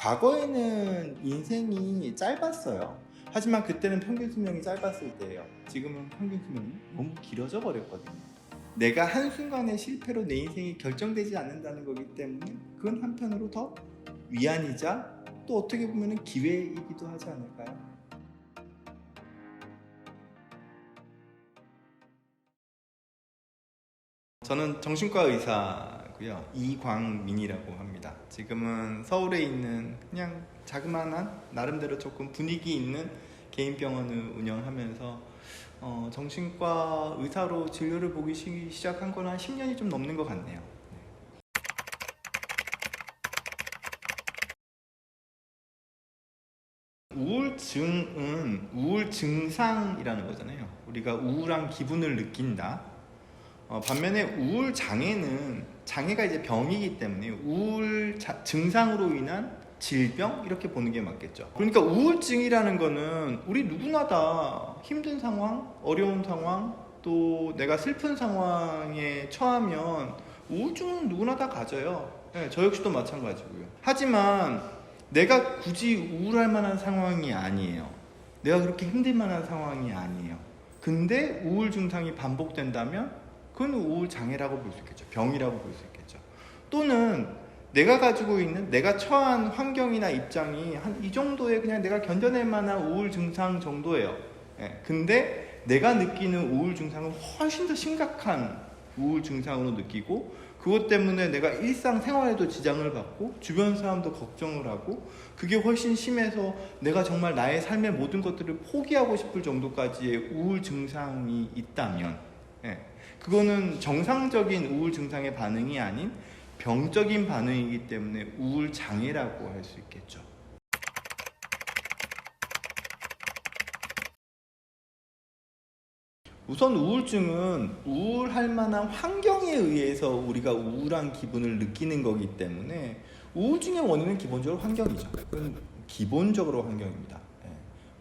과거에는 인생이 짧았어요. 하지만 그때는 평균 수명이 짧았을 때예요. 지금은 평균 수명이 너무 길어져 버렸거든요. 내가 한순간의 실패로 내 인생이 결정되지 않는다는 거기 때문에 그건 한편으로 더 위안이자 또 어떻게 보면 기회이기도 하지 않을까요? 저는 정신과 의사고요. 이광민이라고 합니다. 지금은 서울에 있는 그냥 자그마한 나름대로 조금 분위기 있는 개인 병원을 운영하면서 정신과 의사로 진료를 보기 시작한 건 한 10년이 좀 넘는 것 같네요. 우울증은 우울 증상이라는 거잖아요. 우리가 우울한 기분을 느낀다. 반면에 우울 장애는 장애가 이제 병이기 때문에 우울 증상으로 인한 질병 이렇게 보는 게 맞겠죠. 그러니까 우울증이라는 거는 우리 누구나 다 힘든 상황, 어려운 상황, 또 내가 슬픈 상황에 처하면 우울증은 누구나 다 가져요. 네, 저 역시도 마찬가지고요. 하지만 내가 굳이 우울할 만한 상황이 아니에요. 내가 그렇게 힘들 만한 상황이 아니에요. 근데 우울 증상이 반복된다면 그건 우울 장애라고 볼 수 있겠죠. 병이라고 볼 수 있겠죠. 또는 내가 가지고 있는 내가 처한 환경이나 입장이 한 이 정도의 그냥 내가 견뎌낼 만한 우울 증상 정도예요. 예, 근데 내가 느끼는 우울 증상은 훨씬 더 심각한 우울 증상으로 느끼고 그것 때문에 내가 일상생활에도 지장을 받고 주변 사람도 걱정을 하고 그게 훨씬 심해서 내가 정말 나의 삶의 모든 것들을 포기하고 싶을 정도까지의 우울 증상이 있다면 그거는 정상적인 우울 증상의 반응이 아닌 병적인 반응이기 때문에 우울 장애라고 할 수 있겠죠. 우선 우울증은 우울할 만한 환경에 의해서 우리가 우울한 기분을 느끼는 거기 때문에 우울증의 원인은 기본적으로 환경이죠. 그건 기본적으로 환경입니다.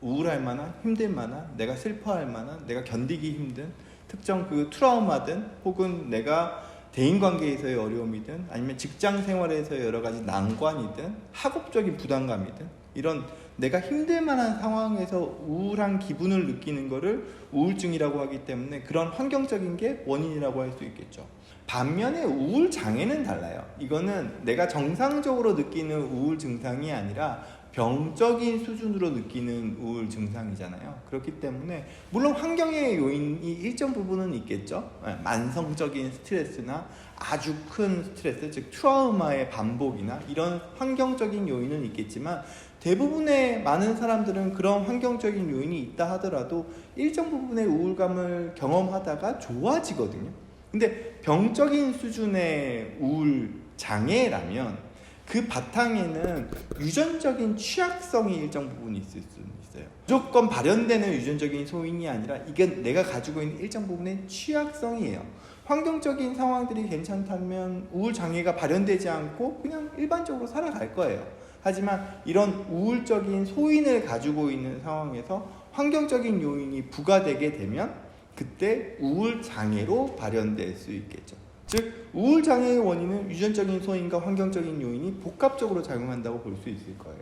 우울할 만한, 힘들 만한, 내가 슬퍼할 만한, 내가 견디기 힘든 특정 그 트라우마든 혹은 내가 대인관계에서의 어려움이든 아니면 직장생활에서의 여러 가지 난관이든 학업적인 부담감이든 이런 내가 힘들 만한 상황에서 우울한 기분을 느끼는 거를 우울증이라고 하기 때문에 그런 환경적인 게 원인이라고 할 수 있겠죠. 반면에 우울 장애는 달라요. 이거는 내가 정상적으로 느끼는 우울 증상이 아니라 병적인 수준으로 느끼는 우울 증상이잖아요. 그렇기 때문에 물론 환경의 요인이 일정 부분은 있겠죠. 만성적인 스트레스나 아주 큰 스트레스, 즉 트라우마의 반복이나 이런 환경적인 요인은 있겠지만 대부분의 많은 사람들은 그런 환경적인 요인이 있다 하더라도 일정 부분의 우울감을 경험하다가 좋아지거든요. 근데 병적인 수준의 우울 장애라면 그 바탕에는 유전적인 취약성이 일정 부분 있을 수 있어요. 무조건 발현되는 유전적인 소인이 아니라 이게 내가 가지고 있는 일정 부분의 취약성이에요. 환경적인 상황들이 괜찮다면 우울 장애가 발현되지 않고 그냥 일반적으로 살아갈 거예요. 하지만 이런 우울적인 소인을 가지고 있는 상황에서 환경적인 요인이 부과되게 되면 그때 우울 장애로 발현될 수 있겠죠. 즉 우울 장애의 원인은 유전적인 소인과 환경적인 요인이 복합적으로 작용한다고 볼 수 있을 거예요.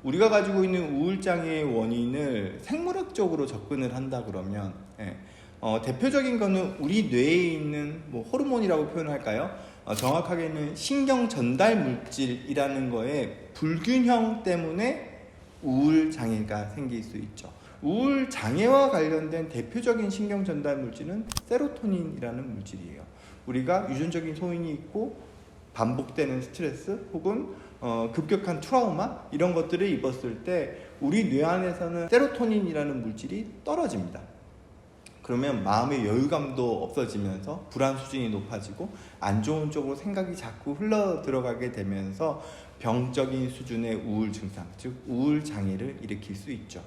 우리가 가지고 있는 우울 장애의 원인을 생물학적으로 접근을 한다 그러면 대표적인 거는 우리 뇌에 있는 호르몬이라고 표현할까요? 정확하게는 신경 전달 물질이라는 거에 불균형 때문에 우울 장애가 생길 수 있죠. 우울 장애와 관련된 대표적인 신경 전달 물질은 세로토닌이라는 물질이에요. 우리가 유전적인 소인이 있고 반복되는 스트레스 혹은 급격한 트라우마 이런 것들을 입었을 때 우리 뇌 안에서는 세로토닌이라는 물질이 떨어집니다. 그러면 마음의 여유감도 없어지면서 불안 수준이 높아지고 안 좋은 쪽으로 생각이 자꾸 흘러 들어가게 되면서 병적인 수준의 우울 증상, 즉 우울 장애를 일으킬 수 있죠.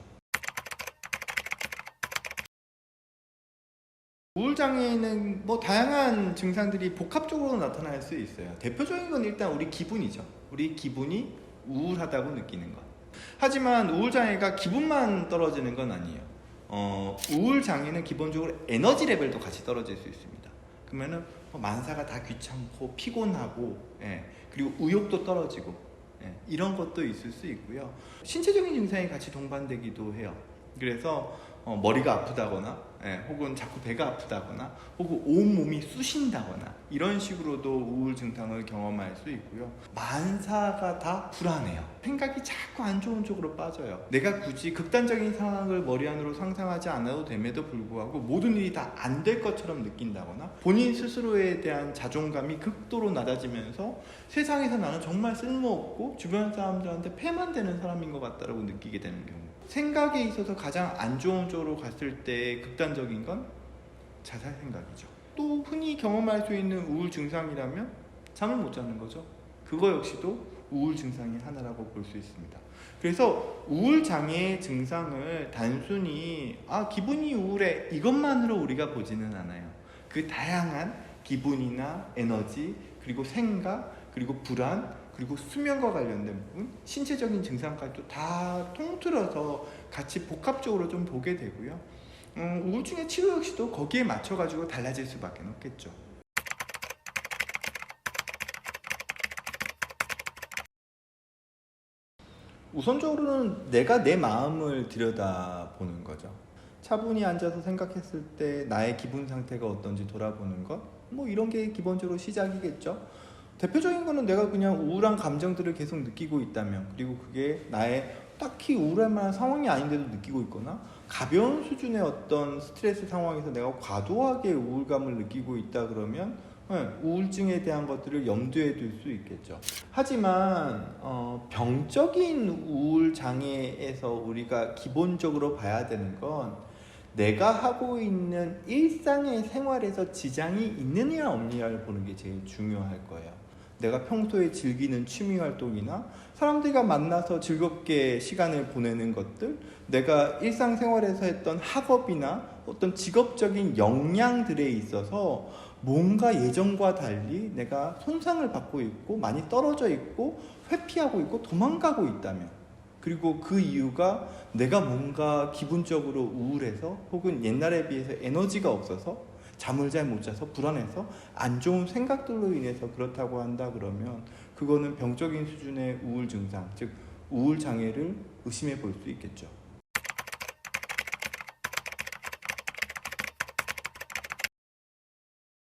우울장애는 다양한 증상들이 복합적으로 나타날 수 있어요. 대표적인 건 일단 우리 기분이죠. 우리 기분이 우울하다고 느끼는 것. 하지만 우울장애가 기분만 떨어지는 건 아니에요. 우울장애는 기본적으로 에너지 레벨도 같이 떨어질 수 있습니다. 그러면은 만사가 다 귀찮고 피곤하고 그리고 의욕도 떨어지고 이런 것도 있을 수 있고요. 신체적인 증상이 같이 동반되기도 해요. 그래서 머리가 아프다거나 혹은 자꾸 배가 아프다거나 혹은 온몸이 쑤신다거나 이런 식으로도 우울 증상을 경험할 수 있고요. 만사가 다 불안해요. 생각이 자꾸 안 좋은 쪽으로 빠져요. 내가 굳이 극단적인 상황을 머리 안으로 상상하지 않아도 됨에도 불구하고 모든 일이 다 안 될 것처럼 느낀다거나 본인 스스로에 대한 자존감이 극도로 낮아지면서 세상에서 나는 정말 쓸모없고 주변 사람들한테 폐만 되는 사람인 것 같다고 느끼게 되는 경우, 생각에 있어서 가장 안 좋은 쪽으로 갔을 때 극단적인 건 자살 생각이죠. 또 흔히 경험할 수 있는 우울 증상이라면 잠을 못 자는 거죠. 그거 역시도 우울 증상의 하나라고 볼 수 있습니다. 그래서 우울 장애의 증상을 단순히 기분이 우울해 이것만으로 우리가 보지는 않아요. 그 다양한 기분이나 에너지, 그리고 생각, 그리고 불안, 그리고 수면과 관련된 부분, 신체적인 증상까지도 다 통틀어서 같이 복합적으로 좀 보게 되고요. 우울증의 치료 역시도 거기에 맞춰가지고 달라질 수밖에 없겠죠. 우선적으로는 내가 내 마음을 들여다보는 거죠. 차분히 앉아서 생각했을 때 나의 기분 상태가 어떤지 돌아보는 것, 이런 게 기본적으로 시작이겠죠. 대표적인 거는 내가 그냥 우울한 감정들을 계속 느끼고 있다면, 그리고 그게 나의 딱히 우울할 만한 상황이 아닌데도 느끼고 있거나 가벼운 수준의 어떤 스트레스 상황에서 내가 과도하게 우울감을 느끼고 있다 그러면 우울증에 대한 것들을 염두에 둘 수 있겠죠. 하지만 병적인 우울 장애에서 우리가 기본적으로 봐야 되는 건 내가 하고 있는 일상의 생활에서 지장이 있느냐 없느냐를 보는 게 제일 중요할 거예요. 내가 평소에 즐기는 취미 활동이나 사람들과 만나서 즐겁게 시간을 보내는 것들, 내가 일상생활에서 했던 학업이나 어떤 직업적인 역량들에 있어서 뭔가 예전과 달리 내가 손상을 받고 있고 많이 떨어져 있고 회피하고 있고 도망가고 있다면, 그리고 그 이유가 내가 뭔가 기분적으로 우울해서 혹은 옛날에 비해서 에너지가 없어서 잠을 잘 못 자서 불안해서 안 좋은 생각들로 인해서 그렇다고 한다 그러면 그거는 병적인 수준의 우울 증상, 즉 우울 장애를 의심해 볼 수 있겠죠.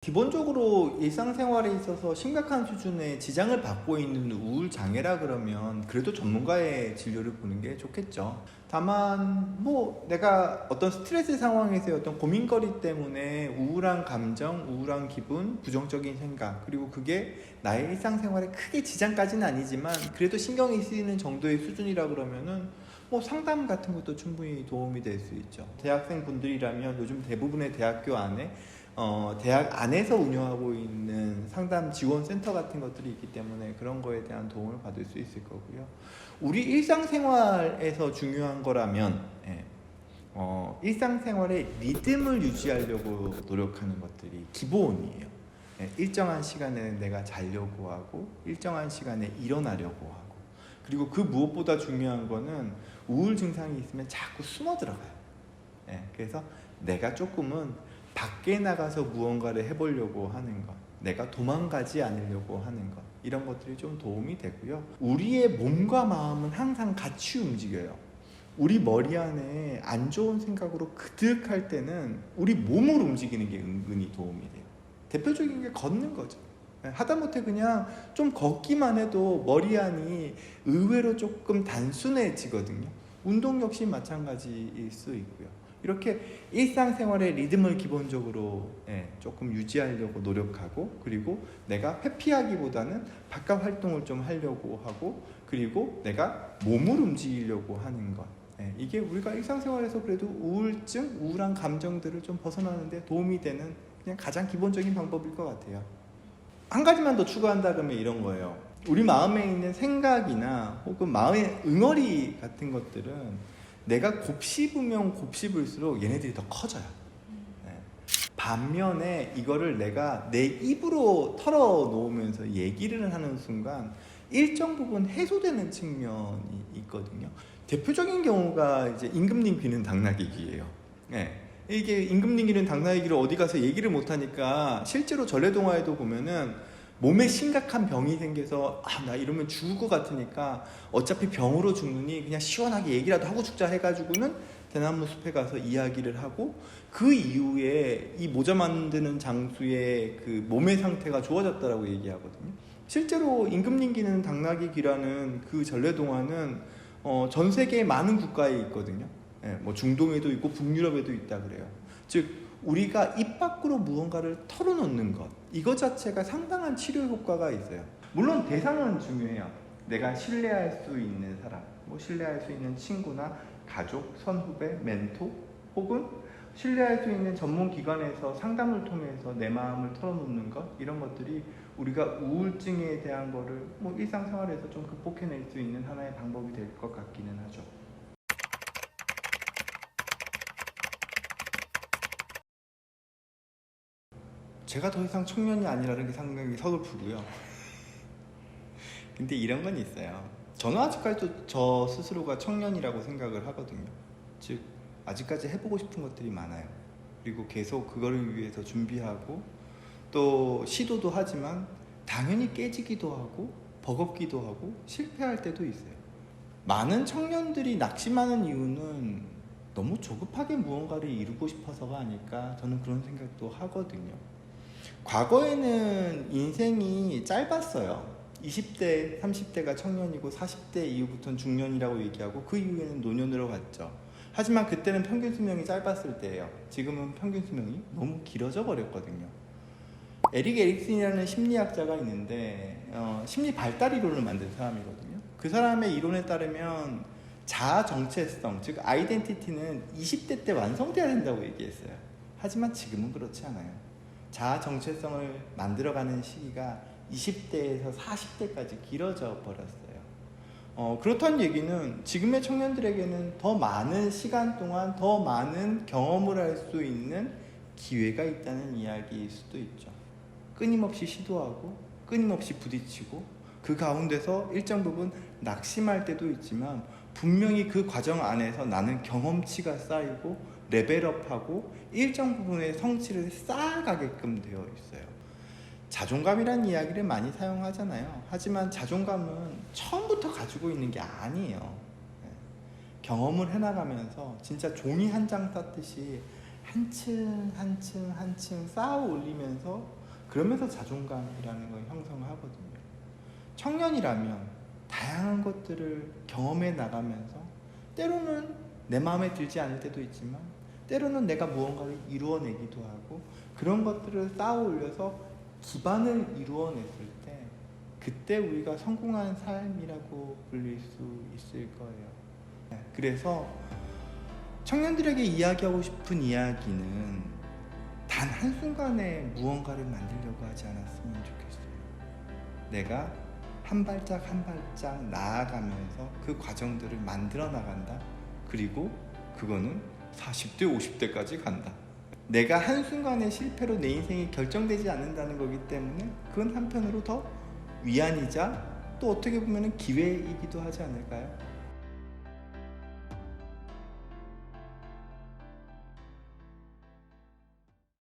기본적으로 일상생활에 있어서 심각한 수준의 지장을 받고 있는 우울 장애라 그러면 그래도 전문가의 진료를 보는 게 좋겠죠. 다만 내가 어떤 스트레스 상황에서의 어떤 고민거리 때문에 우울한 감정, 우울한 기분, 부정적인 생각, 그리고 그게 나의 일상생활에 크게 지장까지는 아니지만 그래도 신경이 쓰이는 정도의 수준이라 그러면은 상담 같은 것도 충분히 도움이 될 수 있죠. 대학생 분들이라면 요즘 대부분의 대학교 안에 대학 안에서 운영하고 있는 상담 지원 센터 같은 것들이 있기 때문에 그런 거에 대한 도움을 받을 수 있을 거고요. 우리 일상생활에서 중요한 거라면 일상생활의 리듬을 유지하려고 노력하는 것들이 기본이에요. 일정한 시간에 내가 자려고 하고 일정한 시간에 일어나려고 하고, 그리고 그 무엇보다 중요한 거는 우울 증상이 있으면 자꾸 숨어 들어가요. 그래서 내가 조금은 밖에 나가서 무언가를 해보려고 하는 것, 내가 도망가지 않으려고 하는 것, 이런 것들이 좀 도움이 되고요. 우리의 몸과 마음은 항상 같이 움직여요. 우리 머리 안에 안 좋은 생각으로 그득할 때는 우리 몸을 움직이는 게 은근히 도움이 돼요. 대표적인 게 걷는 거죠. 하다못해 그냥 좀 걷기만 해도 머리 안이 의외로 조금 단순해지거든요. 운동 역시 마찬가지일 수 있고요. 이렇게 일상생활의 리듬을 기본적으로 조금 유지하려고 노력하고, 그리고 내가 회피하기보다는 바깥 활동을 좀 하려고 하고, 그리고 내가 몸을 움직이려고 하는 것, 이게 우리가 일상생활에서 그래도 우울증, 우울한 감정들을 좀 벗어나는 데 도움이 되는 그냥 가장 기본적인 방법일 것 같아요. 한 가지만 더 추가한다 그러면 이런 거예요. 우리 마음에 있는 생각이나 혹은 마음의 응어리 같은 것들은 내가 곱씹으면 곱씹을수록 얘네들이 더 커져요. 반면에 이거를 내가 내 입으로 털어놓으면서 얘기를 하는 순간 일정 부분 해소되는 측면이 있거든요. 대표적인 경우가 이제 임금님 귀는 당나귀 귀예요. 이게 임금님 귀는 당나귀 귀를 어디 가서 얘기를 못하니까 실제로 전래동화에도 보면은 몸에 심각한 병이 생겨서 나 이러면 죽을 것 같으니까 어차피 병으로 죽느니 그냥 시원하게 얘기라도 하고 죽자 해가지고는 대나무 숲에 가서 이야기를 하고 그 이후에 이 모자 만드는 장수의 그 몸의 상태가 좋아졌다라고 얘기하거든요. 실제로 임금님기는 당나귀 귀라는 그 전래동화는 전 세계의 많은 국가에 있거든요. 예, 뭐 중동에도 있고 북유럽에도 있다 그래요. 즉 우리가 입 밖으로 무언가를 털어놓는 것, 이것 자체가 상당한 치료 효과가 있어요. 물론 대상은 중요해요. 내가 신뢰할 수 있는 사람, 뭐 신뢰할 수 있는 친구나 가족, 선후배, 멘토, 혹은 신뢰할 수 있는 전문 기관에서 상담을 통해서 내 마음을 털어놓는 것, 이런 것들이 우리가 우울증에 대한 거를 뭐 일상생활에서 좀 극복해낼 수 있는 하나의 방법이 될 것 같기는 하죠. 제가 더 이상 청년이 아니라는 게 상당히 서글프고요. 근데 이런 건 있어요. 저는 아직까지도 저 스스로가 청년이라고 생각을 하거든요. 즉 아직까지 해보고 싶은 것들이 많아요. 그리고 계속 그거를 위해서 준비하고 또 시도도 하지만 당연히 깨지기도 하고 버겁기도 하고 실패할 때도 있어요. 많은 청년들이 낙심하는 이유는 너무 조급하게 무언가를 이루고 싶어서가 아닐까, 저는 그런 생각도 하거든요. 과거에는 인생이 짧았어요. 20대, 30대가 청년이고 40대 이후부터는 중년이라고 얘기하고 그 이후에는 노년으로 갔죠. 하지만 그때는 평균 수명이 짧았을 때예요. 지금은 평균 수명이 너무 길어져 버렸거든요. 에릭 에릭슨이라는 심리학자가 있는데 심리 발달 이론을 만든 사람이거든요. 그 사람의 이론에 따르면 자아 정체성, 즉 아이덴티티는 20대 때 완성돼야 된다고 얘기했어요. 하지만 지금은 그렇지 않아요. 자아 정체성을 만들어가는 시기가 20대에서 40대까지 길어져 버렸어요. 그렇다는 얘기는 지금의 청년들에게는 더 많은 시간 동안 더 많은 경험을 할 수 있는 기회가 있다는 이야기일 수도 있죠. 끊임없이 시도하고 끊임없이 부딪히고 그 가운데서 일정 부분 낙심할 때도 있지만 분명히 그 과정 안에서 나는 경험치가 쌓이고 레벨업하고 일정 부분의 성취를 쌓아가게끔 되어 있어요. 자존감이라는 이야기를 많이 사용하잖아요. 하지만 자존감은 처음부터 가지고 있는 게 아니에요. 경험을 해나가면서 진짜 종이 한 장 쌓듯이 한층 한층 한층 쌓아 올리면서 그러면서 자존감이라는 걸 형성하거든요. 청년이라면 다양한 것들을 경험해 나가면서 때로는 내 마음에 들지 않을 때도 있지만 때로는 내가 무언가를 이루어내기도 하고 그런 것들을 쌓아 올려서 기반을 이루어냈을 때 그때 우리가 성공한 삶이라고 불릴 수 있을 거예요. 그래서 청년들에게 이야기하고 싶은 이야기는 단 한순간에 무언가를 만들려고 하지 않았으면 좋겠어요. 내가 한 발짝 한 발짝 나아가면서 그 과정들을 만들어 나간다. 그리고 그거는 40대 50대까지 간다. 내가 한순간의 실패로 내 인생이 결정되지 않는다는 거기 때문에 그건 한편으로 더 위안이자 또 어떻게 보면 기회이기도 하지 않을까요?